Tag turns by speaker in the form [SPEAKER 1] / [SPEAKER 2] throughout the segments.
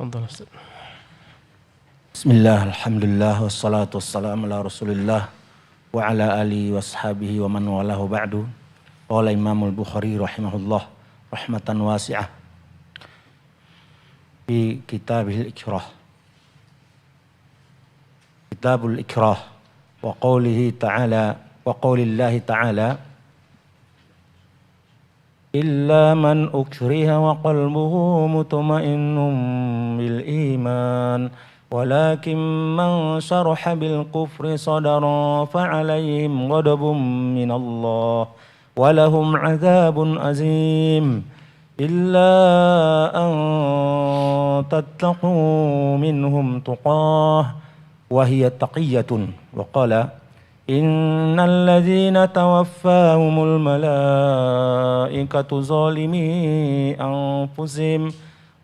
[SPEAKER 1] Tafadhal Ustaz.
[SPEAKER 2] Bismillah, alhamdulillah, wassalatu wassalamu ala rasulillah wa ala alihi wa ashabihi wa man walahu ba'du. Qala Imamul Bukhari rahimahullah rahmatan wasi'ah fi kitabil ikrah. Kitabul ikrah wa qawlihi ta'ala wa qawlillahi ta'ala illa man ukriha wa qalbuhu mutma'innun bil iman walakin man syaraha bil kufri sadara fa'alaihim ghadabun minallah walahum 'adzabun azim illa an tattaqu minhum tuqah wa hiya taqiyatun wa qala innal ladzina tawaffahumul malaikatu zalimi anfusihim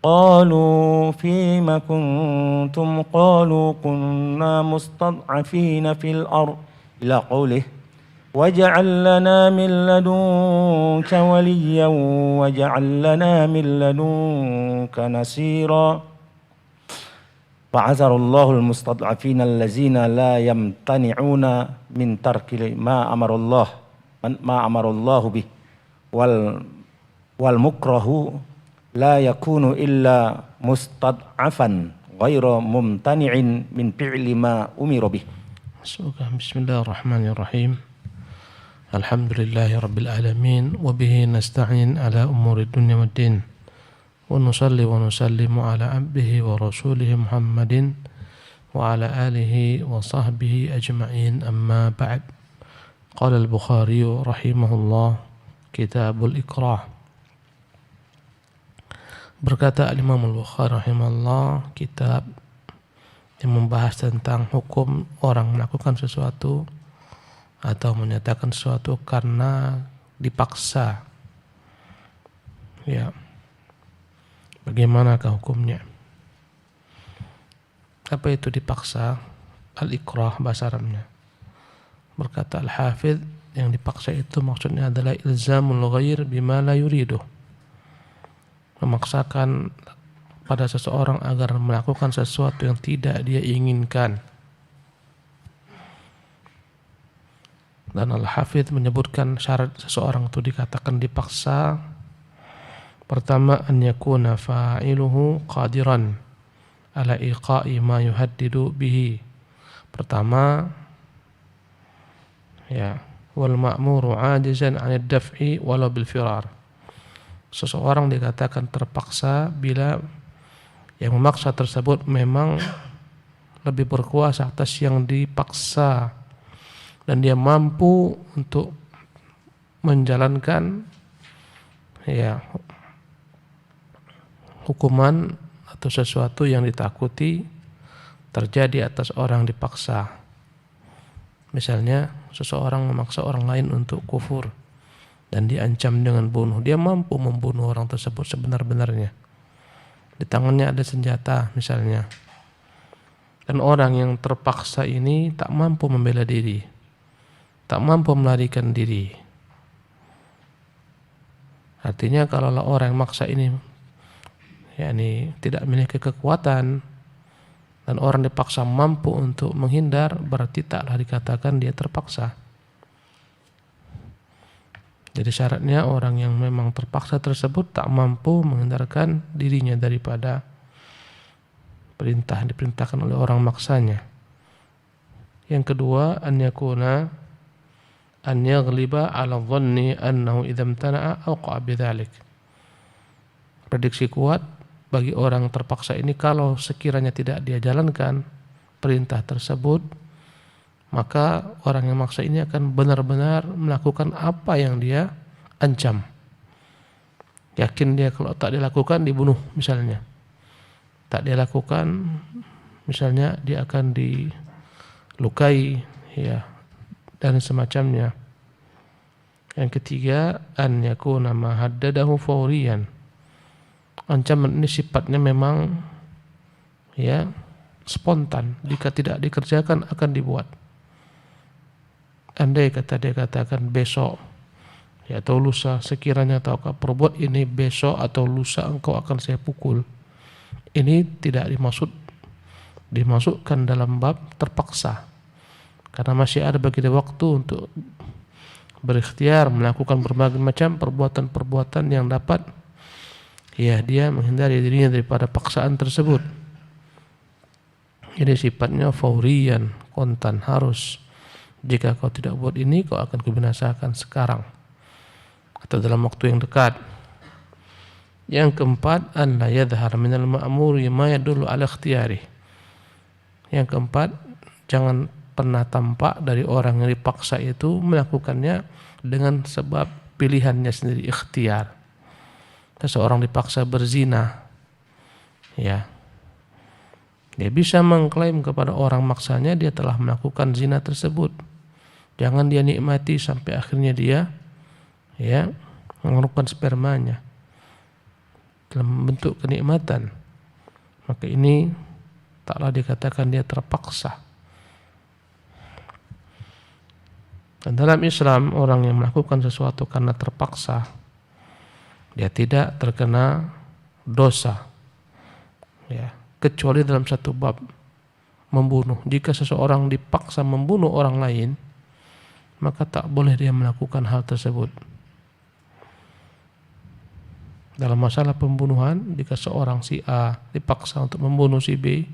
[SPEAKER 2] qalu fima kuntum qalu kunna mustad'afina fil ard ila qaulih waj'al lana min ladunka waliyyan waj'al lana min ladunka nasira. Fa'azarallahu al-mustad'afina allazina la yamtani'una min tarki ma amarallahu bih wal mukrahu la yakunu illa mustad'afan ghairu mumtani'in min fi'li ma umira bih.
[SPEAKER 1] Bismillahirrahmanirrahim. Alhamdulillahi rabbil alamin wa bihi nasta'in ala umuri dunya waddin. Wa nusalli wa nusallimu ala abdihi wa rasulihi Muhammadin wa ala alihi wa sahbihi ajma'in amma ba'd. Qala al-Bukhari rahimahullah Kitabul Ikrah. Berkata Imam al-Bukhari rahimahullah, kitab yang membahas tentang hukum orang melakukan sesuatu atau menyatakan sesuatu karena dipaksa. Ya. Bagaimanakah hukumnya? Apa itu dipaksa? Al-ikrah bahasa Arabnya. Berkata Al-Hafidh, yang dipaksa itu maksudnya adalah ilzamul ghair bima la yuriduh. Memaksakan pada seseorang agar melakukan sesuatu yang tidak dia inginkan. Dan Al-Hafidh menyebutkan syarat seseorang itu dikatakan dipaksa. Pertama, an yakuna fa'iluhu qadiran ala iqa'i ma yuhaddidu bihi. Pertama, ya, wal ma'muru 'ajizan 'anid daf'i walau bil firar. Seseorang dikatakan terpaksa bila yang memaksa tersebut memang lebih berkuasa atas yang dipaksa dan dia mampu untuk menjalankan ya hukuman atau sesuatu yang ditakuti terjadi atas orang dipaksa. Misalnya seseorang memaksa orang lain untuk kufur dan diancam dengan bunuh. Dia mampu membunuh orang tersebut sebenar-benarnya. Di tangannya ada senjata misalnya. Dan orang yang terpaksa ini tak mampu membela diri, tak mampu melarikan diri. Artinya kalau orang yang maksa ini yakni tidak memiliki kekuatan dan orang dipaksa mampu untuk menghindar, berarti taklah dikatakan dia terpaksa. Jadi syaratnya orang yang memang terpaksa tersebut tak mampu menghindarkan dirinya daripada perintah yang diperintahkan oleh orang maksanya. Yang kedua, an yakuna an yaghliba 'ala dhanni annahu idza imtana'a awqa bidzalik. Prediksi kuat bagi orang terpaksa ini, kalau sekiranya tidak dia jalankan perintah tersebut, maka orang yang maksa ini akan benar-benar melakukan apa yang dia ancam. Yakin dia kalau tak dilakukan dibunuh misalnya. Tak dia lakukan misalnya dia akan dilukai ya dan semacamnya. Yang ketiga, an yakuna ma haddadahu fawriyan. Ancaman ini sifatnya memang ya spontan, jika tidak dikerjakan akan dibuat. Andai kata dia katakan besok ya atau lusa, sekiranya tahukah perbuat ini besok atau lusa engkau akan saya pukul. ini tidak dimasukkan dalam bab terpaksa, karena masih ada bagi dia waktu untuk berikhtiar melakukan berbagai macam perbuatan-perbuatan yang dapat dia menghindari dirinya daripada paksaan tersebut. Jadi sifatnya faurian, kontan, harus. Jika kau tidak buat ini, kau akan kubinasakan sekarang atau dalam waktu yang dekat. Yang keempat, an la yadhhar minal ma'muri ma yadullu ala ikhtiyari. Yang keempat, jangan pernah tampak dari orang yang dipaksa itu melakukannya dengan sebab pilihannya sendiri, ikhtiar. Seseorang dipaksa berzina, ya, dia bisa mengklaim kepada orang maksanya dia telah melakukan zina tersebut. Jangan dia nikmati sampai akhirnya dia mengeluarkan spermanya dalam bentuk kenikmatan. Maka ini taklah dikatakan dia terpaksa. Dan dalam Islam, orang yang melakukan sesuatu karena terpaksa, dia tidak terkena dosa, ya, kecuali dalam satu bab, membunuh. Jika seseorang dipaksa membunuh orang lain, maka tak boleh dia melakukan hal tersebut. Dalam masalah pembunuhan, jika seorang si A dipaksa untuk membunuh si B,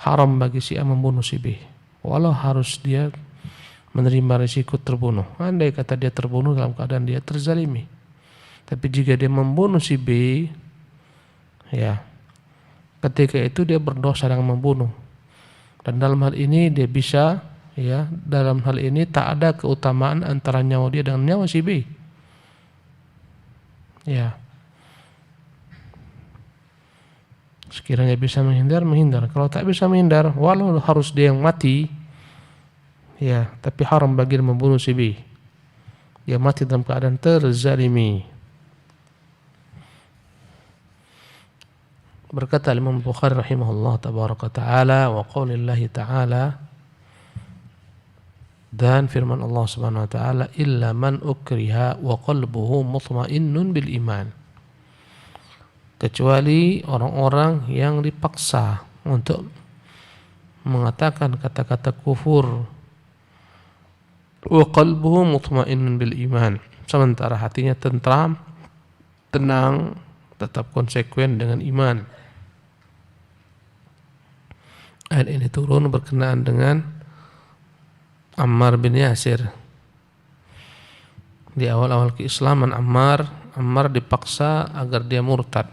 [SPEAKER 1] haram bagi si A membunuh si B, walau harus dia menerima risiko terbunuh. Andai kata dia terbunuh dalam keadaan dia terzalimi, tapi jika dia membunuh si B, ya, ketika itu dia berdosa dengan membunuh. Dan dalam hal ini dia bisa, ya, dalam hal ini tak ada keutamaan antara nyawa dia dengan nyawa si B. Ya. Sekiranya bisa menghindar. Kalau tak bisa menghindar, walau harus dia yang mati, ya, tapi haram bagi dia membunuh si B. Dia mati dalam keadaan terzalimi. Berkata Imam Bukhari rahimahullah tabaraka ta'ala, wa qaulillahi ta'ala, dan firman Allah subhanahu wa ta'ala, illa man ukriha wa qalbuhu mutmainnun bil iman. Kecuali orang-orang yang dipaksa untuk mengatakan kata-kata kufur, wa qalbuhu mutmainnun bil iman, sementara hatinya tentram, tenang, tetap konsekuen dengan iman. Ayat ini turun berkenaan dengan Ammar bin Yasir. Di awal-awal keislaman Ammar dipaksa agar dia murtad,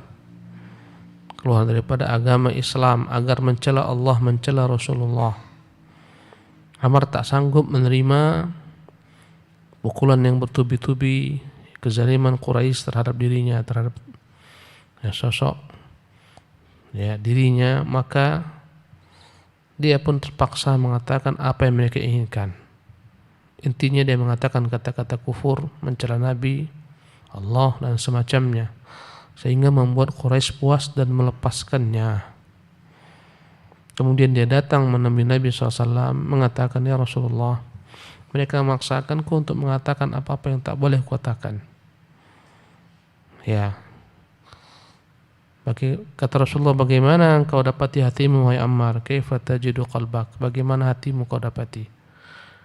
[SPEAKER 1] keluar daripada agama Islam agar mencela Allah, mencela Rasulullah. Ammar tak sanggup menerima pukulan yang bertubi-tubi, kezaliman Quraisy terhadap dirinya, terhadap sosok dirinya, maka dia pun terpaksa mengatakan apa yang mereka inginkan. Intinya dia mengatakan kata-kata kufur, mencela Nabi, Allah dan semacamnya, sehingga membuat Quraisy puas dan melepaskannya. Kemudian dia datang menemui Nabi SAW, mengatakan, ya Rasulullah, mereka memaksakanku untuk mengatakan apa-apa yang tak boleh kukatakan. Ya, kata Rasulullah, bagaimana engkau dapati hatimu wahai Ammar? Kaifa tajidu qalbak? Bagaimana hatimu kau dapati?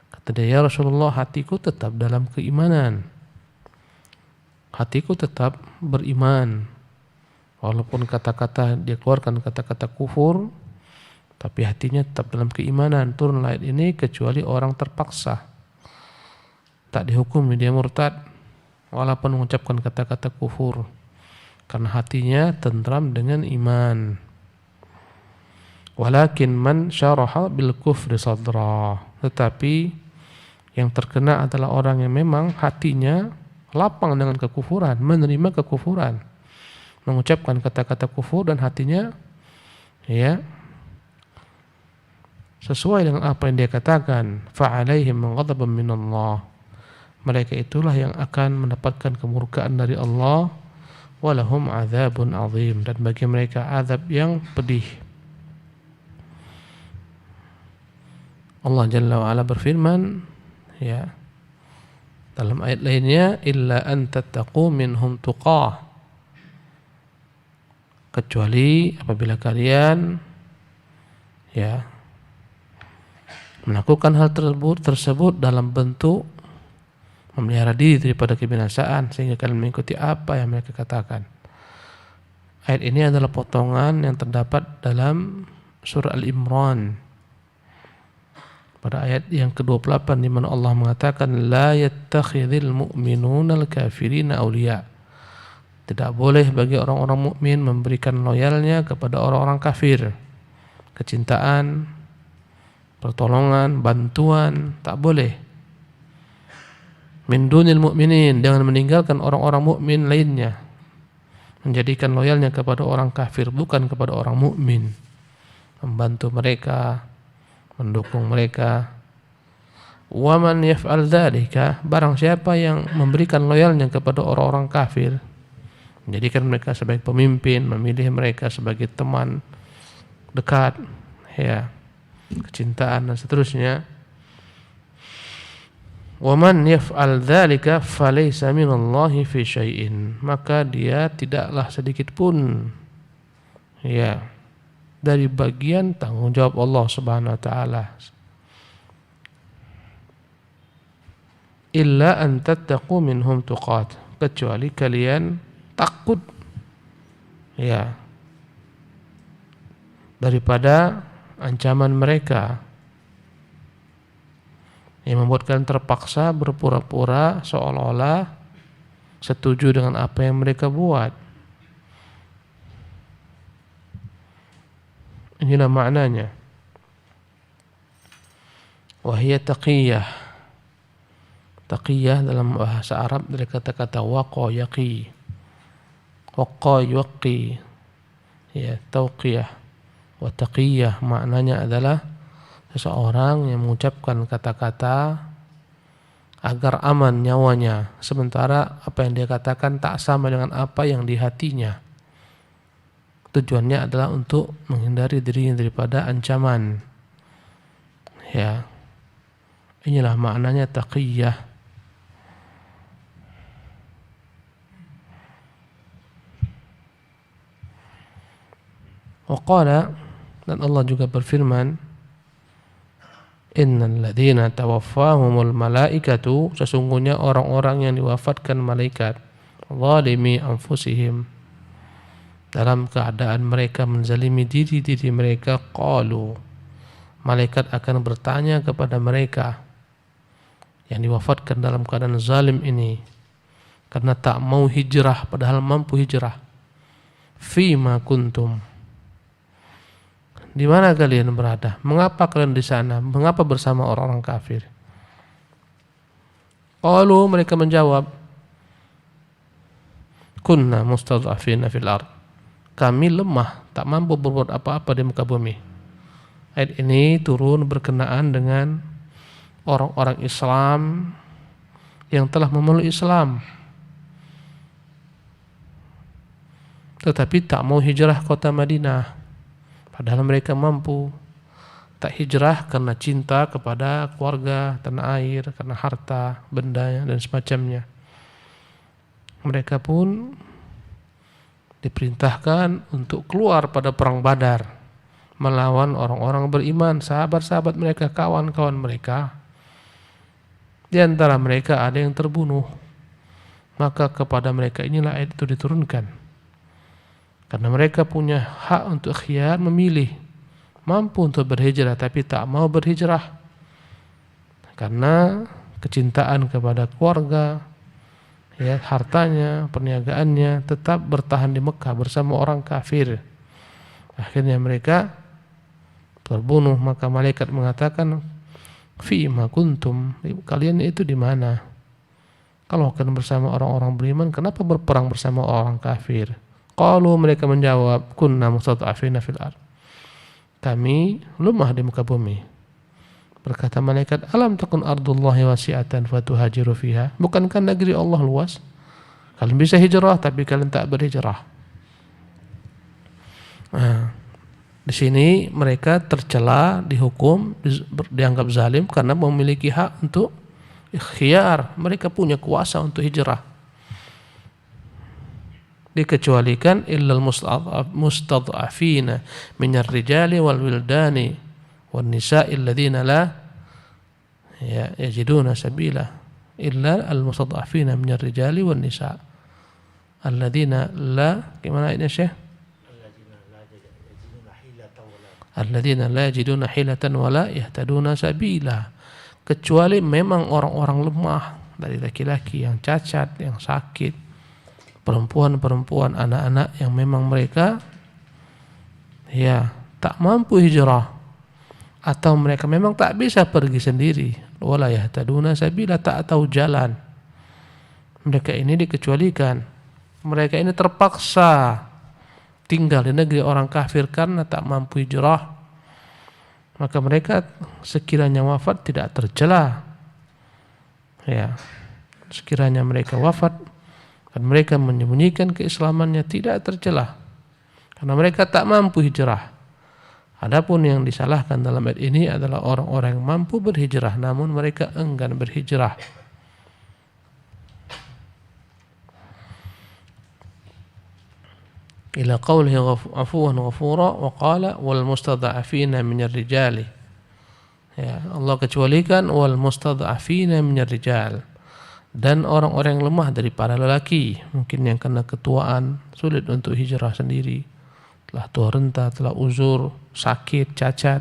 [SPEAKER 1] Kata dia, ya Rasulullah, hatiku tetap dalam keimanan. Hatiku tetap beriman. Walaupun kata-kata dia keluarkan kata-kata kufur, tapi hatinya tetap dalam keimanan. Turun ayat ini kecuali orang terpaksa, tak dihukumi dia murtad walaupun mengucapkan kata-kata kufur, karena hatinya tentram dengan iman. Walakin man syaraha bil kufri sadra, tetapi yang terkena adalah orang yang memang hatinya lapang dengan kekufuran, menerima kekufuran, mengucapkan kata-kata kufur dan hatinya sesuai dengan apa yang dia katakan. Fa'alaihim ghadabun minallah, mereka itulah yang akan mendapatkan kemurkaan dari Allah. Walahum azabun azim, dan bagi mereka azab yang pedih. Allah Jalla wa Ala berfirman, dalam ayat lainnya, illa an tattaqu minhum tuqah, kecuali apabila kalian ya melakukan hal tersebut dalam bentuk memelihara diri daripada kebinasaan sehingga kalian mengikuti apa yang mereka katakan. Ayat ini adalah potongan yang terdapat dalam surah Al-Imran pada ayat yang ke-28 di mana Allah mengatakan la yattakhidhul mu'minuna al-kafirina awliya. Tidak boleh bagi orang-orang mukmin memberikan loyalnya kepada orang-orang kafir. Kecintaan, pertolongan, bantuan, tak boleh. Min dunil mu'minin, jangan meninggalkan orang-orang mukmin lainnya. Menjadikan loyalnya kepada orang kafir, bukan kepada orang mukmin. Membantu mereka, mendukung mereka. Wa man yaf'al dzalika, barang siapa yang memberikan loyalnya kepada orang-orang kafir, menjadikan mereka sebagai pemimpin, memilih mereka sebagai teman dekat, ya, kecintaan dan seterusnya. Wa man yaf'al dzalika falaysa minallahi fi syai'in, maka dia tidaklah sedikit pun ya dari bagian tanggung jawab Allah Subhanahu wa taala. Illa an tattaqu minhum tuqat, kecuali kalian takut ya daripada ancaman mereka yang membuat kalian terpaksa berpura-pura seolah-olah setuju dengan apa yang mereka buat. Inilah maknanya. Wahia taqiyah. Taqiyah dalam bahasa Arab dari kata-kata waqa yaqi. Waqa yuqi. Ya, tauqiyah. Wa taqiyah maknanya adalah seseorang yang mengucapkan kata-kata agar aman nyawanya, sementara apa yang dia katakan tak sama dengan apa yang di hatinya. Tujuannya adalah untuk menghindari dirinya daripada ancaman. Ya, inilah maknanya taqiyah. Waqala, dan Allah juga berfirman, innal ladzina tawaffahumul malaikatu, sesungguhnya orang-orang yang diwafatkan malaikat, zalimi anfusihim, dalam keadaan mereka menzalimi diri-diri mereka, qalu, malaikat akan bertanya kepada mereka yang diwafatkan dalam keadaan zalim ini karena tak mau hijrah padahal mampu hijrah, fima kuntum, di mana kalian berada? Mengapa kalian di sana? Mengapa bersama orang-orang kafir? Qalu, mereka menjawab, kunna mustad'afina fil ard, kami lemah, tak mampu berbuat apa-apa di muka bumi. Ayat ini turun berkenaan dengan orang-orang Islam yang telah memeluk Islam tetapi tak mau hijrah kota Madinah. Padahal mereka mampu, tak hijrah karena cinta kepada keluarga, tanah air, karena harta, benda dan semacamnya. Mereka pun diperintahkan untuk keluar pada perang Badar, melawan orang-orang beriman, sahabat-sahabat mereka, kawan-kawan mereka. Di antara mereka ada yang terbunuh. Maka kepada mereka inilah ayat itu diturunkan. Karena mereka punya hak untuk khiyar, memilih, mampu untuk berhijrah tapi tak mau berhijrah karena kecintaan kepada keluarga, ya, hartanya, perniagaannya, tetap bertahan di Mekah bersama orang kafir. Akhirnya mereka terbunuh. Maka malaikat mengatakan, fi ma kuntum, kalian itu di mana? Kalau kalian bersama orang-orang beriman, kenapa berperang bersama orang kafir? Qalu, mereka menjawab, kunna mustad'afina fil ard, kami lemah di muka bumi. Berkata malaikat, alam takun ardullahi wasi'atan fatuhajiru fiha, bukankah negeri Allah luas? Kalian bisa hijrah tapi kalian tak berhijrah. Nah, di sini mereka tercela, dihukum, dianggap zalim karena memiliki hak untuk ikhtiyar. Mereka punya kuasa untuk hijrah. dikecualikan illal mustad'afina minar rijali wal wildani wan nisa'i alladziina la yajiduna sabila illa al mustad'afina minar rijali wan nisa' alladziina la, gimana ini Syekh? Alladziina la yajiduna hilatan wala yahtaduna sabila, kecuali memang orang-orang lemah dari laki-laki yang cacat, yang sakit, perempuan-perempuan, anak-anak yang memang mereka tak mampu hijrah atau mereka memang tak bisa pergi sendiri, wala yahtaduna sabila, tak tahu jalan. Mereka ini dikecualikan. Mereka ini terpaksa tinggal di negeri orang kafir karena tak mampu hijrah. Maka mereka sekiranya wafat tidak tercela. Sekiranya mereka wafat dan mereka menyembunyikan keislamannya tidak tercela karena mereka tak mampu hijrah. Adapun yang disalahkan dalam ayat ini adalah orang-orang yang mampu berhijrah namun mereka enggan berhijrah. Ila qawlihi afuwan ghafura wa qala wal mustad'afina minar rijali. Allah kecualikan wal mustad'afina minar rijal, dan orang-orang yang lemah dari para lelaki, mungkin yang kena ketuaan, sulit untuk hijrah sendiri, telah tua renta, telah uzur, sakit, cacat.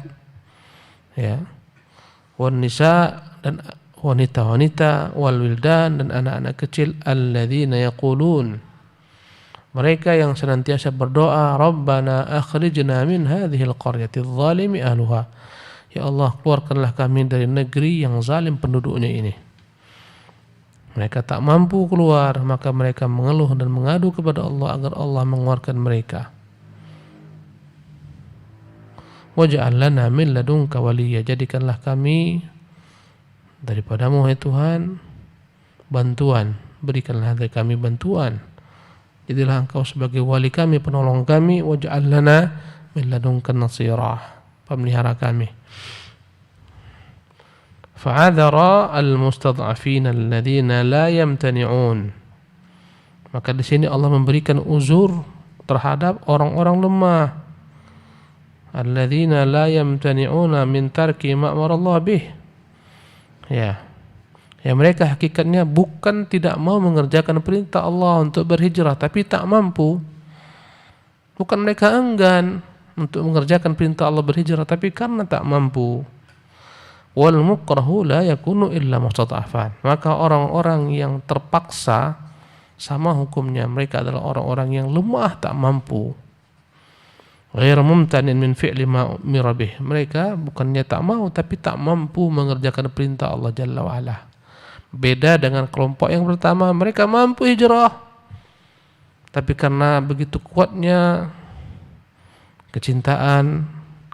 [SPEAKER 1] Wan nisa, dan wanita-wanita, wal wildan, dan anak-anak kecil, alladzina yaqulun, mereka yang senantiasa berdoa, Rabbana akhrijna min hadhil qaryati adh-dhalimi ahluha. Ya Allah, keluarkanlah kami dari negeri yang zalim penduduknya ini. Mereka tak mampu keluar, maka mereka mengeluh dan mengadu kepada Allah agar Allah mengeluarkan mereka. Waj'al lana min ladunka waliyya, jadikanlah kami daripadamu hai Tuhan bantuan, berikanlah dari kami bantuan. Jadilah engkau sebagai wali kami, penolong kami. Waj'al lana min ladunka nasira, pemelihara kami. Fa'adhara al-mustad'afina alladhina la yamtani'un. Maka di sini Allah memberikan uzur terhadap orang-orang lemah. Alladhina la yamtani'una min tarki ma'mar Allah bih. Mereka hakikatnya bukan tidak mau mengerjakan perintah Allah untuk berhijrah, tapi tak mampu. Bukan mereka enggan untuk mengerjakan perintah Allah berhijrah, tapi karena tak mampu. Wal mukrahu la yakunu illa mustad'afan. Maka orang-orang yang terpaksa sama hukumnya, mereka adalah orang-orang yang lemah, tak mampu. Ghair mumtanin min fi'li ma umira bih. Mereka bukannya tak mau, tapi tak mampu mengerjakan perintah Allah Jalla wa Ala. Beda dengan kelompok yang pertama, mereka mampu hijrah, tapi karena begitu kuatnya kecintaan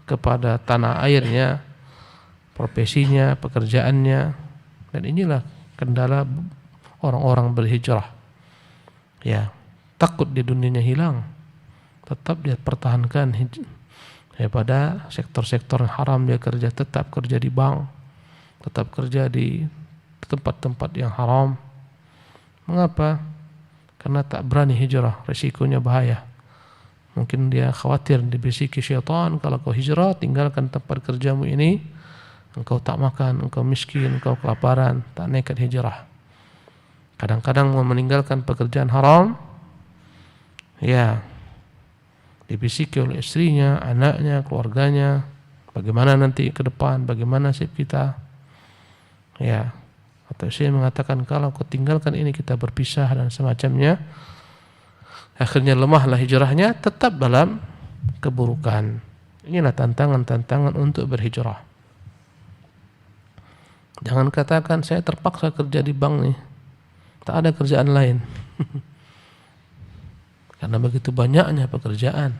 [SPEAKER 1] kepada tanah airnya, profesinya, pekerjaannya, dan inilah kendala orang-orang berhijrah. Takut di dunianya hilang, tetap dia pertahankan pada sektor-sektor haram dia kerja, tetap kerja di bank, tetap kerja di tempat-tempat yang haram. Mengapa? Karena tak berani hijrah, resikonya bahaya. Mungkin dia khawatir dibisiki syaitan, kalau kau hijrah, tinggalkan tempat kerjamu ini, engkau tak makan, engkau miskin, engkau kelaparan, tak nekat hijrah. Kadang-kadang mau meninggalkan pekerjaan haram, dibisiki oleh istrinya, anaknya, keluarganya, bagaimana nanti ke depan, bagaimana nasib kita. Atau saya mengatakan kalau kau tinggalkan ini kita berpisah dan semacamnya. Akhirnya lemahlah hijrahnya, tetap dalam keburukan. Inilah tantangan-tantangan untuk berhijrah. Jangan katakan saya terpaksa kerja di bank nih, tak ada kerjaan lain. Karena begitu banyaknya pekerjaan.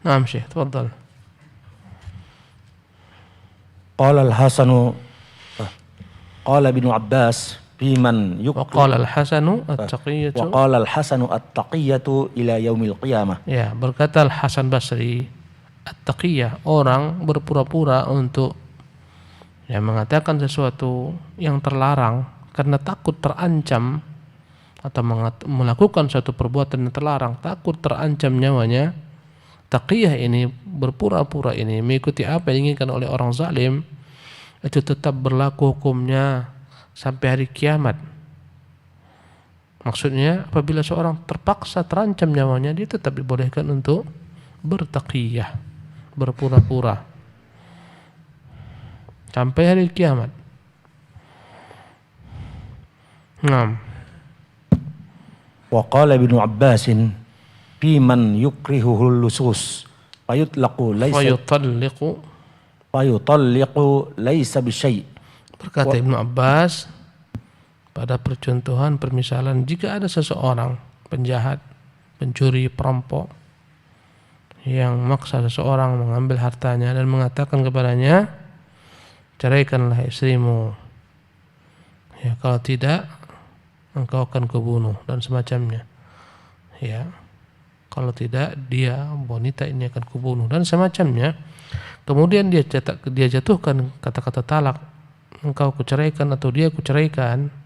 [SPEAKER 1] Naam Syekh, tafadhal.
[SPEAKER 2] Qala al-Hasanu qala Ibnu Abbas fi man yuqtu.
[SPEAKER 1] Qala al-Hasanu at-Taqiyyatu.
[SPEAKER 2] Wa qala al-Hasanu at-Taqiyyatu ila yaumil qiyamah.
[SPEAKER 1] Berkata Al-Hasan Basri, at-Taqiyyah, orang berpura-pura untuk mengatakan sesuatu yang terlarang karena takut terancam atau melakukan suatu perbuatan yang terlarang, takut terancam nyawanya, taqiyah ini, berpura-pura ini, mengikuti apa yang diinginkan oleh orang zalim, itu tetap berlaku hukumnya sampai hari kiamat. Maksudnya apabila seorang terpaksa terancam nyawanya, dia tetap dibolehkan untuk bertaqiyah, berpura-pura sampai hari kiamat. Naam.
[SPEAKER 2] Wa qala Ibnu Abbas fi man yukrihuhul lusus fayutlaqu laysa bisyai'.
[SPEAKER 1] Berkata Ibnu Abbas pada percontohan permisalan, jika ada seseorang penjahat, pencuri, perampok yang maksa seseorang mengambil hartanya dan mengatakan kepadanya, ceraikanlah istrimu, ya, kalau tidak engkau akan kubunuh dan semacamnya, ya, kalau tidak dia, wanita ini akan kubunuh dan semacamnya. Kemudian dia jatuhkan kata-kata talak, engkau kuceraikan atau dia kuceraikan.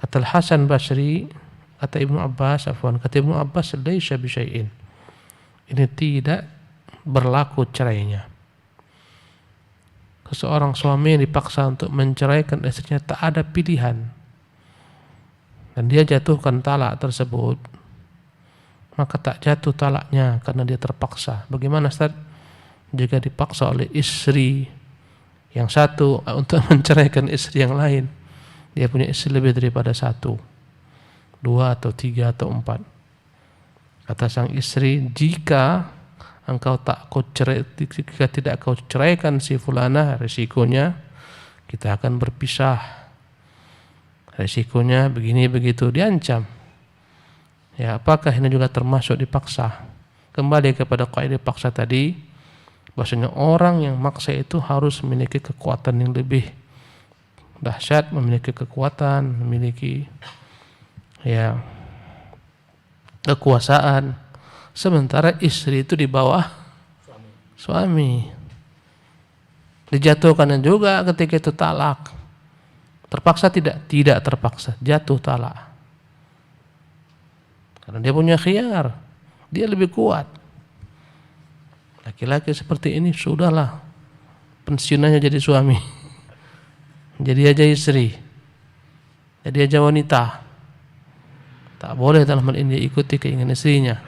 [SPEAKER 1] Kata Hasan Basri, kata Ibnu Abbas, laisa bisyai'in, ini tidak berlaku cerainya. Seorang suami yang dipaksa untuk menceraikan istrinya, tak ada pilihan, dan dia jatuhkan talak tersebut, maka tak jatuh talaknya karena dia terpaksa. Bagaimana Ustaz jika dipaksa oleh istri yang satu untuk menceraikan istri yang lain? Dia punya istri lebih daripada satu, 2 atau 3 atau 4. Kata sang istri, jika tidak kau ceraikan si fulanah, resikonya kita akan berpisah. Resikonya begini begitu, diancam. Ya, apakah ini juga termasuk dipaksa? Kembali kepada kaidah paksa tadi, bahwasanya orang yang maksa itu harus memiliki kekuatan yang lebih dahsyat, memiliki kekuatan, memiliki ya kekuasaan. Sementara istri itu di bawah suami. Dijatuhkan juga ketika itu talak. Terpaksa tidak? Tidak terpaksa, jatuh talak. Karena dia punya khiyar, dia lebih kuat. Laki-laki seperti ini sudahlah, pensiunannya jadi suami, jadi aja istri, jadi aja wanita. Tak boleh dalam hal ini ikuti keinginan istrinya.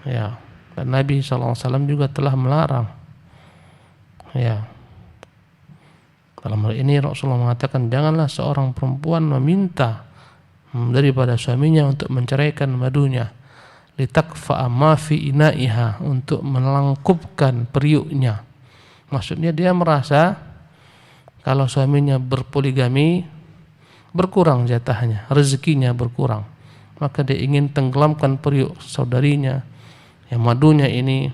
[SPEAKER 1] Ya, dan Nabi SAW juga telah melarang. Ya, dalam hal ini Rasulullah mengatakan, janganlah seorang perempuan meminta daripada suaminya untuk menceraikan madunya, litakfa'a ma fi ina'iha, untuk melangkupkan periuknya. Maksudnya dia merasa kalau suaminya berpoligami berkurang jatahnya, rezekinya berkurang, maka dia ingin tenggelamkan periuk saudarinya yang madunya ini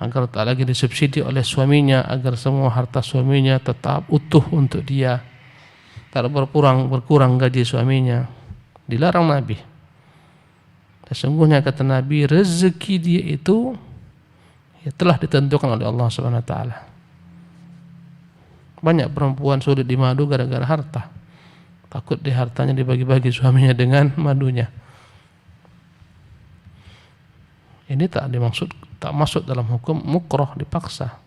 [SPEAKER 1] agar tak lagi disubsidi oleh suaminya, agar semua harta suaminya tetap utuh untuk dia, tak berkurang gaji suaminya. Dilarang Nabi. Sesungguhnya kata Nabi, rezeki dia itu ya telah ditentukan oleh Allah Subhanahu wa taala. Banyak perempuan sulit dimadu gara-gara harta. Takut di hartanya dibagi-bagi suaminya dengan madunya. Ini tak masuk dalam hukum mukroh, dipaksa.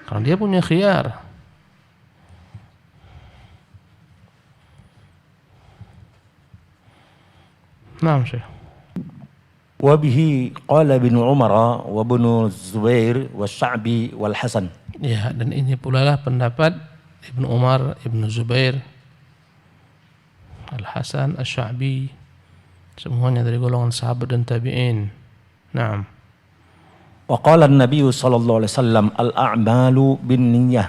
[SPEAKER 1] Karena dia punya khiyar. Naam, Syekh.
[SPEAKER 2] Wa bihi qala Ibnu Umar wa Ibnu Zubair wa Sya'bi wal Hasan.
[SPEAKER 1] Ya, dan ini pula lah pendapat Ibnu Umar, Ibnu Zubair, Al-Hasan, Asy-Sya'bi, semuanya dari golongan sahabat dan tabi'in. Naam.
[SPEAKER 2] Wa qala an-nabiy sallallahu alaihi wasallam al-a'malu binniyah.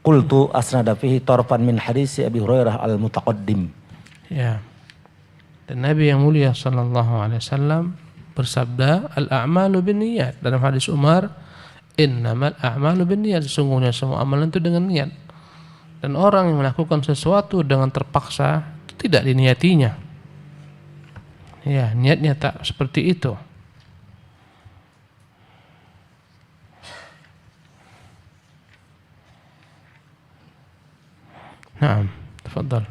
[SPEAKER 2] Qultu asnada fihi tarfan min hadis Abi Hurairah al-mutaqaddim.
[SPEAKER 1] Ya. Dan Nabi yang mulia sallallahu alaihi wasallam bersabda, al-a'malu binniyat. Dalam hadis Umar, innamal a'malu binniyat, sesungguhnya semua amalan itu dengan niat. Dan orang yang melakukan sesuatu dengan terpaksa itu tidak diniatinya. Ya, niatnya tak seperti itu. Naam, tafadhal.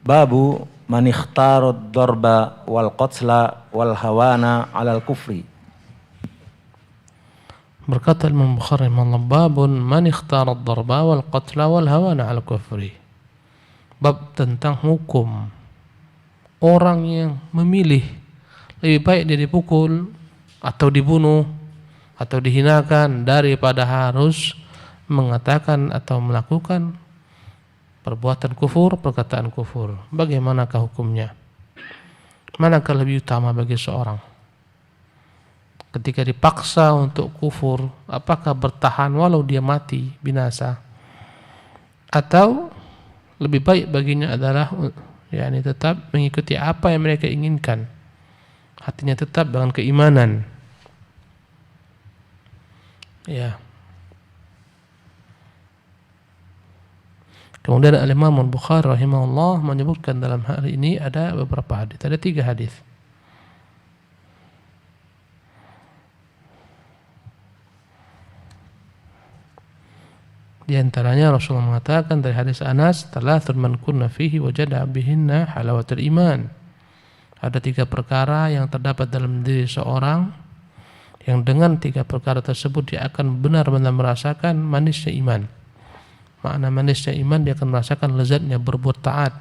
[SPEAKER 2] Babu man ikhtara ad-darba wal qatla wal hawana 'ala al-kufri.
[SPEAKER 1] Berkata Imam Bukhari rahimahullah, babun man ikhtara ad-darba wal qatla wal hawana 'ala kufri. Bab tentang hukum orang yang memilih lebih baik dia dipukul atau dibunuh atau dihinakan daripada harus mengatakan atau melakukan perbuatan kufur, perkataan kufur. Bagaimanakah hukumnya? Manakah lebih utama bagi seorang? Ketika dipaksa untuk kufur, apakah bertahan walau dia mati, binasa? Atau lebih baik baginya adalah tetap mengikuti apa yang mereka inginkan. Hatinya tetap dengan keimanan. Ya. Kemudian Al-Imam Al-Bukhari rahimahullah menyebutkan dalam hal ini ada beberapa hadis, ada 3 hadis. Di antaranya Rasulullah mengatakan dari hadis Anas, "Thalathun man kunna fihi wajada bihinna halawatul iman." Ada 3 perkara yang terdapat dalam diri seorang yang dengan 3 perkara tersebut dia akan benar-benar merasakan manisnya iman. Makna manisnya iman, dia akan merasakan lezatnya berbuat taat,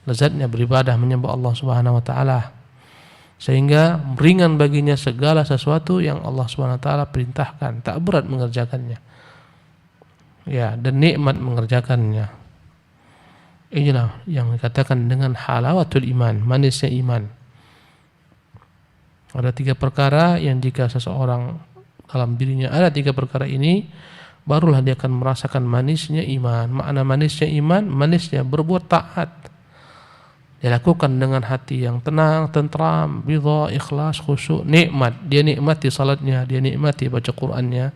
[SPEAKER 1] lezatnya beribadah menyembah Allah Subhanahu wa taala. Sehingga ringan baginya segala sesuatu yang Allah Subhanahu wa taala perintahkan, tak berat mengerjakannya. Ya, dan nikmat mengerjakannya. Inilah yang dikatakan dengan halawatul iman, manisnya iman. Ada 3 perkara yang jika seseorang dalam dirinya ada 3 perkara ini, barulah dia akan merasakan manisnya iman. Makna manisnya iman, manisnya berbuat taat. Dilakukan dengan hati yang tenang, tentram, ridha, ikhlas, khusyuk, nikmat. Dia nikmati salatnya, dia nikmati baca Qur'annya,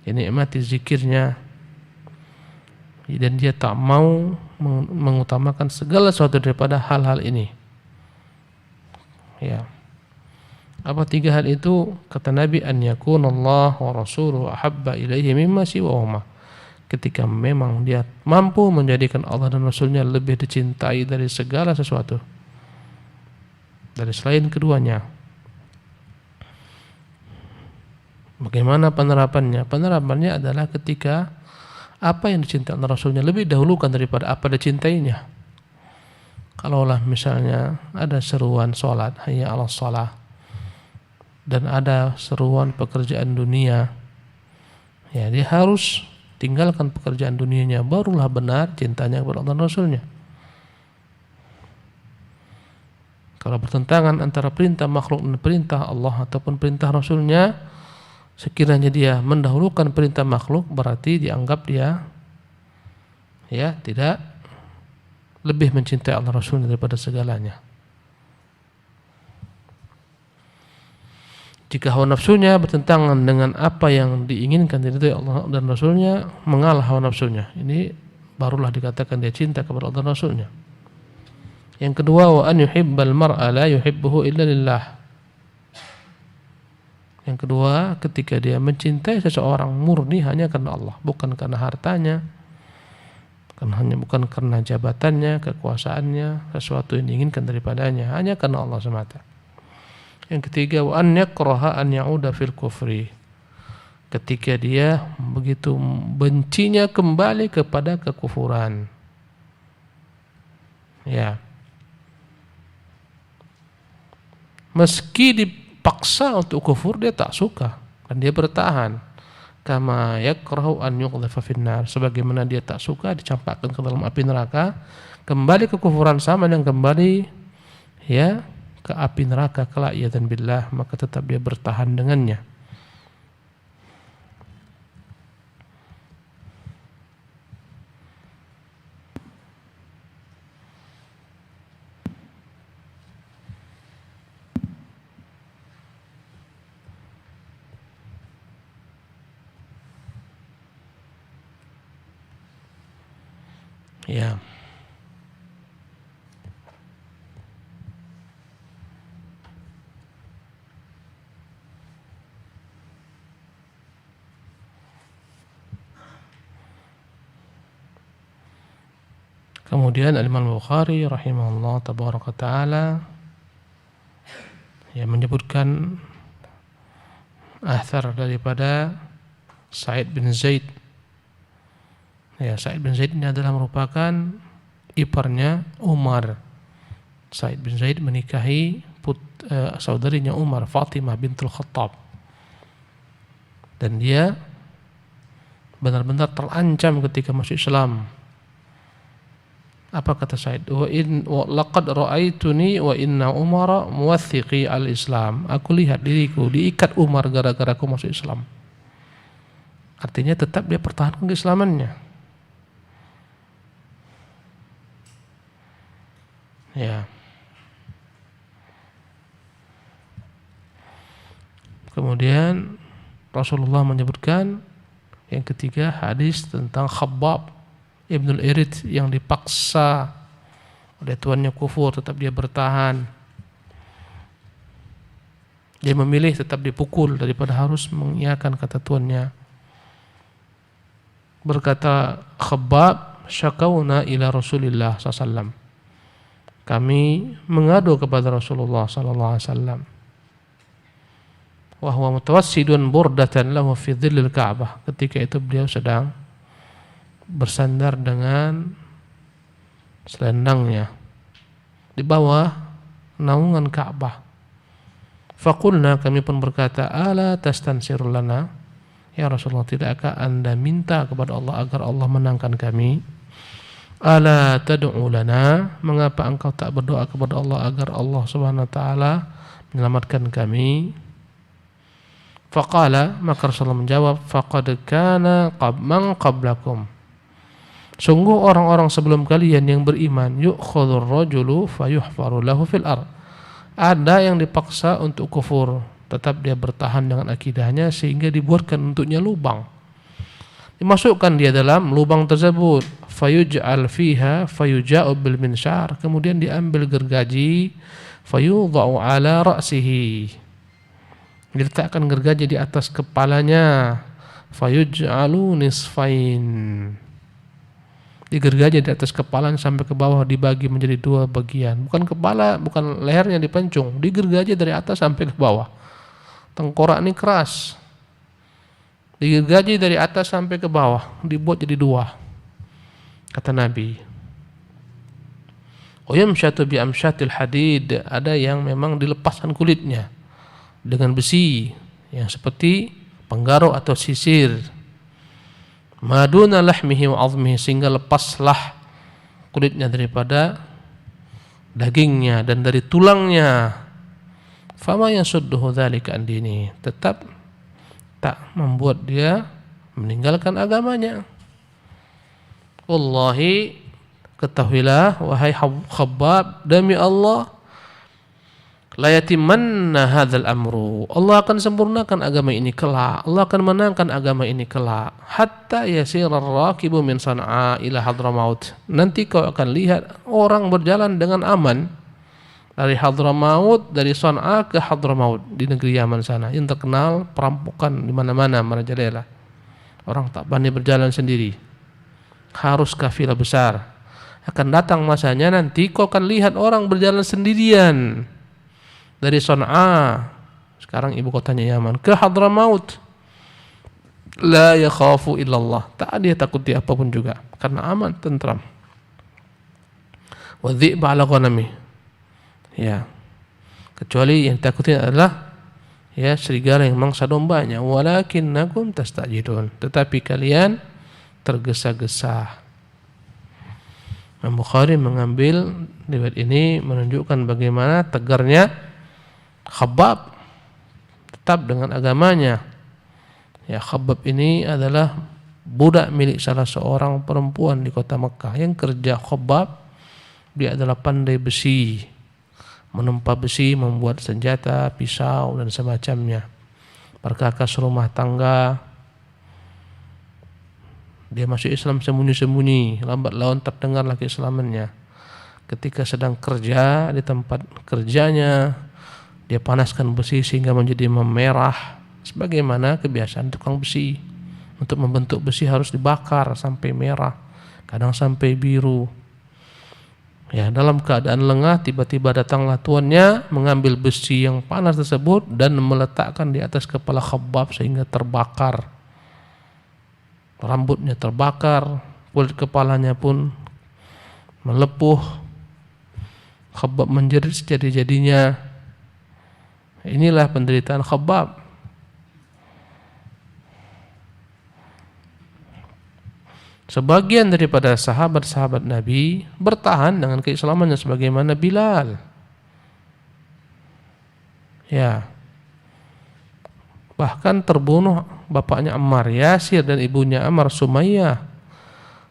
[SPEAKER 1] dia nikmati zikirnya. Dan dia tak mau mengutamakan segala sesuatu daripada hal-hal ini. Ya. Apa 3 hal itu? Kata Nabi, an yakunallah wa rasuluhu ahabba ilaihi mimma siwahuma. Ketika memang dia mampu menjadikan Allah dan Rasulnya lebih dicintai dari segala sesuatu, dari selain keduanya. Bagaimana penerapannya? Penerapannya adalah ketika apa yang dicintai oleh Rasulnya lebih dahulukan daripada apa dicintainya. Kalaulah misalnya ada seruan sholat, hayya 'alas shalah, dan ada seruan pekerjaan dunia, ya dia harus tinggalkan pekerjaan dunianya, barulah benar cintanya kepada Allah dan Rasulnya. Kalau bertentangan antara perintah makhluk dan perintah Allah ataupun perintah Rasulnya, sekiranya dia mendahulukan perintah makhluk, berarti dianggap dia tidak lebih mencintai Allah Rasulnya daripada segalanya. Jika hawa nafsunya bertentangan dengan apa yang diinginkan dari Allah dan Rasulnya, mengalah hawa nafsunya, ini barulah dikatakan dia cinta kepada Allah dan Rasulnya. Yang kedua, wa an yuhibbal mar'a la yuhibbuhu illa lillah. Yang kedua, ketika dia mencintai seseorang murni hanya karena Allah, bukan karena hartanya, bukan karena jabatannya, kekuasaannya, sesuatu yang diinginkan daripadanya, hanya karena Allah semata. Yang ketiga, wa an yakraha an ya'uda fil kufri. Ketika dia begitu bencinya kembali kepada kekufuran. Ya. Meski dipaksa untuk kufur, dia tak suka dan dia bertahan. Kama yakrahu an yuqdhafa finnar, sebagaimana dia tak suka dicampakkan ke dalam api neraka, kembali ke kufuran sama dan kembali ke api neraka kelak, dan billah, maka tetap dia bertahan dengannya. Ya. Kemudian Imam Bukhari rahimahullah tabaraka taala menyebutkan athar daripada Sa'id bin Zaid. Sa'id bin Zaid ini adalah merupakan iparnya Umar. Sa'id bin Zaid menikahi saudarinya Umar, Fatimah bintul Khattab. Dan dia benar-benar terancam ketika masuk Islam. Apa kata Sa'id? Laqad ra'aituni wa inna Umar muwathiqi al-Islam. Aku lihat diriku diikat Umar gara-gara aku masuk Islam. Artinya tetap dia pertahankan keislamannya. Ya. Kemudian Rasulullah menyebutkan yang ketiga hadis tentang Khabbab Ibnul Irid yang dipaksa oleh tuannya kufur, tetap dia bertahan. Dia memilih tetap dipukul daripada harus mengiyakan kata tuannya. Berkata Khabbab, syakawna ila Rasulillah SAW. Kami mengadu kepada Rasulullah SAW. Wa huwa mutawassidun burdatan lahu fi dhillil Ka'bah. Ketika itu beliau sedang bersandar dengan selendangnya di bawah naungan Ka'bah. Faqulna, kami pun berkata, ala tastansirul lana, ya Rasulullah, tidakkah Anda minta kepada Allah agar Allah menangkan kami? Ala tad'u lana, mengapa engkau tak berdoa kepada Allah agar Allah Subhanahu wa taala menyelamatkan kami? Faqala, maka Rasulullah menjawab, faqad kana man qablakum. Sungguh orang-orang sebelum kalian yang beriman, yu'khadhur rajulu fayuhfaru lahu fil ard. Ada yang dipaksa untuk kufur, tetap dia bertahan dengan akidahnya sehingga dibuatkan untuknya lubang. Dimasukkan dia dalam lubang tersebut, fayuj'al fiha fayuja'u bil minsyar, kemudian diambil gergaji, fayudha'u ala ra'sihi. Diletakkan gergaji di atas kepalanya, fayuj'alu nisfain. Digergaji di atas kepala sampai ke bawah, dibagi menjadi dua bagian. Bukan kepala, bukan lehernya dipencung, digergaji dari atas sampai ke bawah. Tengkorak ini keras. Digergaji dari atas sampai ke bawah, dibuat jadi dua. Kata Nabi. Yamshatu bi amshatil hadid, ada yang memang dilepaskan kulitnya dengan besi yang seperti penggaruk atau sisir. Maduna lahmihi wa 'azmihi, sehingga lepaslah kulitnya daripada dagingnya dan dari tulangnya. Fama yasudduhu dzalika an dini, tetap tak membuat dia meninggalkan agamanya. Wallahi, ketahuilah wahai Khabbab, demi Allah, la yatimanna hadzal amru, Allah akan sempurnakan agama ini kelak, Allah akan menangkan agama ini kelak, hatta yasirar rakibu min San'a ila Hadramaut. Nanti kau akan lihat orang berjalan dengan aman dari Hadramaut, dari San'a ke Hadramaut di negeri Yaman sana, yang terkenal perampokan di mana-mana, merajalela. Orang tak berani berjalan sendiri, harus kafilah besar. Akan datang masanya nanti kau akan lihat orang berjalan sendirian dari San'a, sekarang ibu kotanya Yaman, ke Hadramaut. La yakhafu illallah, tak dia takuti apapun juga, karena aman, tentram. Wa dhi'ba ala ghanami, ya, kecuali yang takuti adalah ya serigala yang mangsa dombanya. Walakinnakum tastajidun, tetapi kalian tergesa-gesa. Imam Bukhari mengambil riwayat ini menunjukkan bagaimana tegarnya Khabbab tetap dengan agamanya. Ya, Khabbab ini adalah budak milik salah seorang perempuan di kota Mekah. Yang kerja Khabbab, dia adalah pandai besi, menempa besi, membuat senjata, pisau dan semacamnya. Perkakas rumah tangga. Dia masuk Islam sembunyi-sembunyi, lambat laun terdengarlah keislamannya. Ketika sedang kerja di tempat kerjanya, dia panaskan besi sehingga menjadi memerah, sebagaimana kebiasaan tukang besi. Untuk membentuk besi harus dibakar sampai merah, kadang sampai biru. Ya, dalam keadaan lengah tiba-tiba datanglah tuannya mengambil besi yang panas tersebut dan meletakkan di atas kepala Khabbab sehingga terbakar. Rambutnya terbakar, kulit kepalanya pun melepuh. Khabbab menjerit sejadi-jadinya. Inilah penderitaan Khabbab. Sebagian daripada sahabat-sahabat Nabi bertahan dengan keislamannya sebagaimana Bilal. Ya. Bahkan terbunuh bapaknya Ammar Yasir dan ibunya Ammar Sumayyah.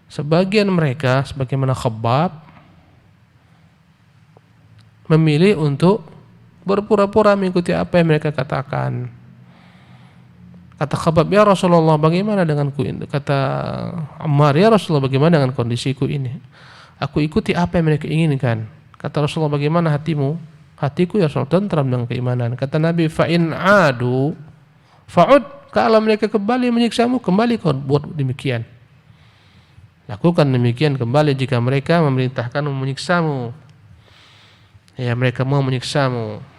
[SPEAKER 1] Sebagian mereka sebagaimana Khabbab memilih untuk berpura-pura mengikuti apa yang mereka katakan. Kata Khabbab, ya Rasulullah, bagaimana denganku ini? Kata Ammar, ya Rasulullah, bagaimana dengan kondisiku ini? Aku ikuti apa yang mereka inginkan. Kata Rasulullah, bagaimana hatimu? Hatiku ya Rasulullah tentram dengan keimanan. Kata Nabi, fa'in adu fa'ud, kalau mereka kembali menyiksamu, kembali kau buat demikian. Lakukan demikian kembali jika mereka memerintahkan menyiksamu. Ya, mereka mau menyiksamu.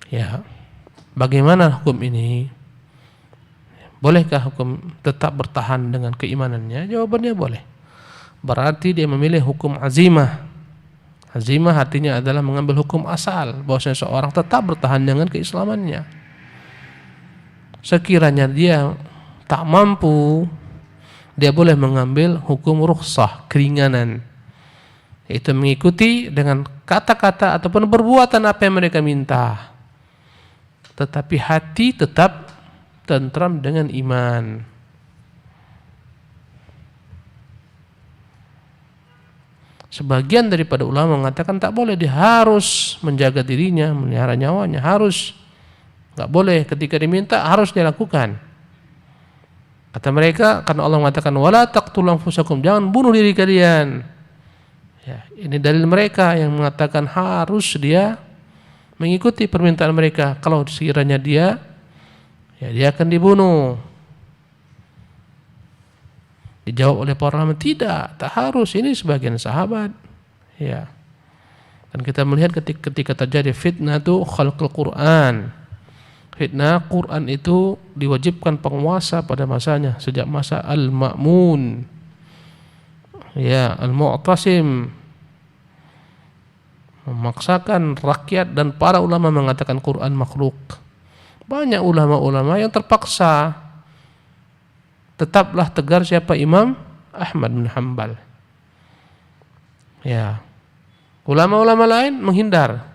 [SPEAKER 1] Ya, bagaimana hukum ini? Bolehkah hukum tetap bertahan dengan keimanannya? Jawabannya boleh. Berarti dia memilih hukum azimah. Azimah artinya adalah mengambil hukum asal, bahwasanya seorang tetap bertahan dengan keislamannya. Sekiranya dia tak mampu, dia boleh mengambil hukum rukhsah, keringanan, yaitu mengikuti dengan kata-kata ataupun perbuatan apa yang mereka minta. Tetapi hati tetap tentram dengan iman. Sebagian daripada ulama mengatakan tak boleh, dia harus menjaga dirinya, melihara nyawanya, harus. Tak boleh, ketika diminta harus dilakukan. Kata mereka, karena Allah mengatakan wala taqtulu anfusakum, jangan bunuh diri kalian. Ya, ini dalil mereka yang mengatakan harus dia mengikuti permintaan mereka. Kalau sekiranya dia akan dibunuh. Dijawab oleh para ulama, tidak, tak harus. Ini sebagian sahabat. Ya. Dan kita melihat ketika terjadi fitnah itu khalqul Quran. Fitnah Quran itu diwajibkan penguasa pada masanya sejak masa Al-Ma'mun. Ya, Al-Mu'tasim memaksakan rakyat dan para ulama mengatakan Quran makhluk. Banyak ulama-ulama yang terpaksa. Tetaplah tegar siapa? Imam Ahmad bin Hanbal. Ya. Ulama-ulama lain menghindar.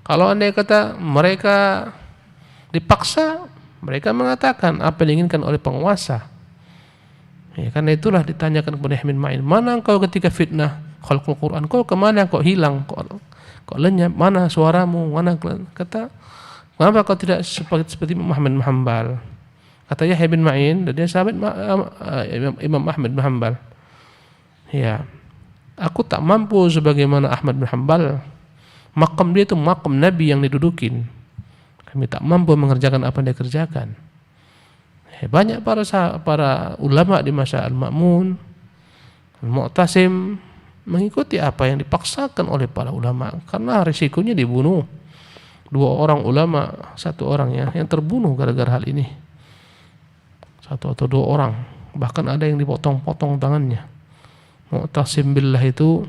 [SPEAKER 1] Kalau andai kata mereka dipaksa, mereka mengatakan apa yang diinginkan oleh penguasa. Ya, karena itulah ditanyakan kepada Yahya bin Ma'in, mana engkau ketika fitnah khalqul Quran? Kau kemana? Kau hilang? Kau lenyap? Mana suaramu? Mana? Kata, kenapa kau tidak seperti Imam Ahmad bin Hanbal? Kata Yahya bin Ma'in, dan dia sahabat Imam Ahmad bin Hanbal. Ya, aku tak mampu sebagaimana Ahmad bin Hanbal. Makam dia itu makam Nabi yang didudukin. Kami tak mampu mengerjakan apa yang dia kerjakan. Banyak para ulama di masa Al-Ma'mun, Al-Mu'tasim mengikuti apa yang dipaksakan oleh para ulama, karena risikonya dibunuh. 2 orang ulama, 1 orang yang terbunuh gara-gara hal ini. 1 atau 2 orang, bahkan ada yang dipotong-potong tangannya. Mu'tasim billah itu,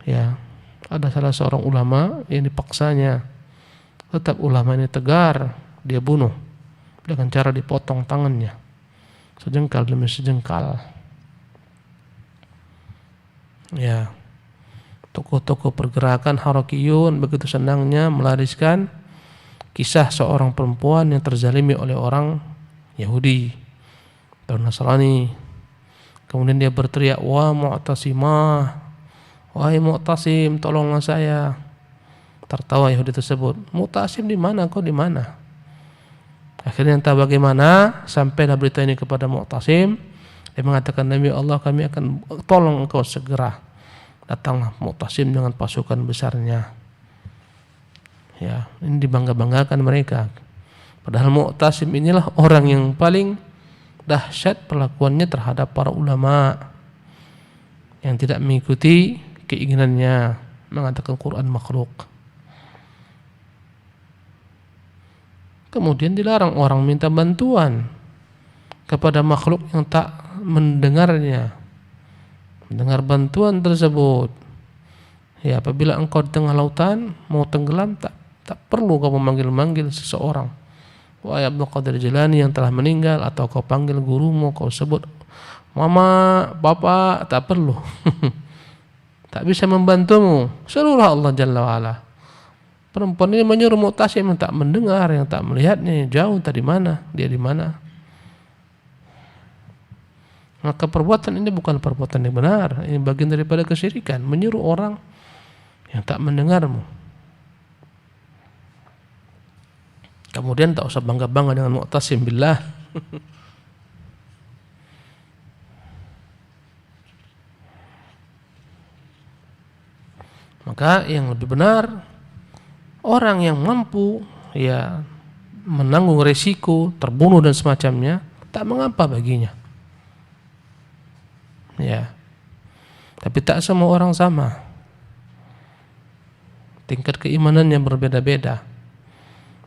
[SPEAKER 1] ya, ada salah seorang ulama yang dipaksanya. Tetap ulama ini tegar, dia bunuh dengan cara dipotong tangannya, sejengkal demi sejengkal. Ya, tokoh-tokoh pergerakan Harakiyun begitu senangnya melariskan kisah seorang perempuan yang terzalimi oleh orang Yahudi atau Nasrani. Kemudian dia berteriak, "Wa Mu'tasimah, wahai Mu'tasim, tolonglah saya." Tertawa Yahudi tersebut, "Mu'tasim di mana? Kau di mana?" Akhirnya entah bagaimana sampailah berita ini kepada Mu'tasim. Dia mengatakan, "Demi Allah, kami akan tolong engkau segera." Datanglah Mu'tasim dengan pasukan besarnya. Ya, ini dibangga-banggakan mereka. Padahal Mu'tasim inilah orang yang paling dahsyat perlakuannya terhadap para ulama yang tidak mengikuti keinginannya, mengatakan Quran makhluk. Kemudian dilarang orang minta bantuan kepada makhluk yang tak mendengarnya, mendengar bantuan tersebut. Ya, apabila engkau di tengah lautan mau tenggelam, tak perlu kau memanggil-manggil seseorang. Wahai Abdul Qadir Jilani yang telah meninggal, atau kau panggil gurumu, kau sebut mama, bapak, tak perlu. Tak bisa membantumu. Suruhlah Allah Jalla wa'ala. Perempuan ini menyuruh Mu'tasim yang tak mendengar, yang tak melihatnya, jauh tadi mana, dia di mana. Maka perbuatan ini bukan perbuatan yang benar. Ini bagian daripada kesyirikan, menyuruh orang yang tak mendengarmu. Kemudian tak usah bangga-bangga dengan Mu'tasim billah. Maka yang lebih benar, orang yang mampu ya menanggung resiko terbunuh dan semacamnya, tak mengapa baginya. Ya. Tapi tak semua orang sama. Tingkat keimanannya berbeda-beda.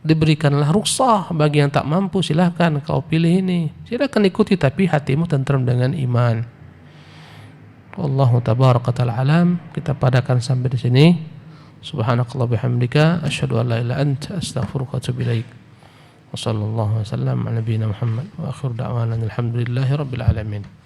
[SPEAKER 1] Diberikanlah rukhsah bagi yang tak mampu, silahkan kau pilih ini. Silahkan ikuti, tapi hatimu tenteram dengan iman. Wallahu tabaraka ta'ala alam. Kita padakan sampai di sini. Subhanakallah bihamdika asyhadu an la ilaha illa anta astaghfiruka wa atubu ilaik. Wa sallallahu wasallam ala nabiyyina Muhammad wa akhir da'wana alhamdulillahi rabbil alamin.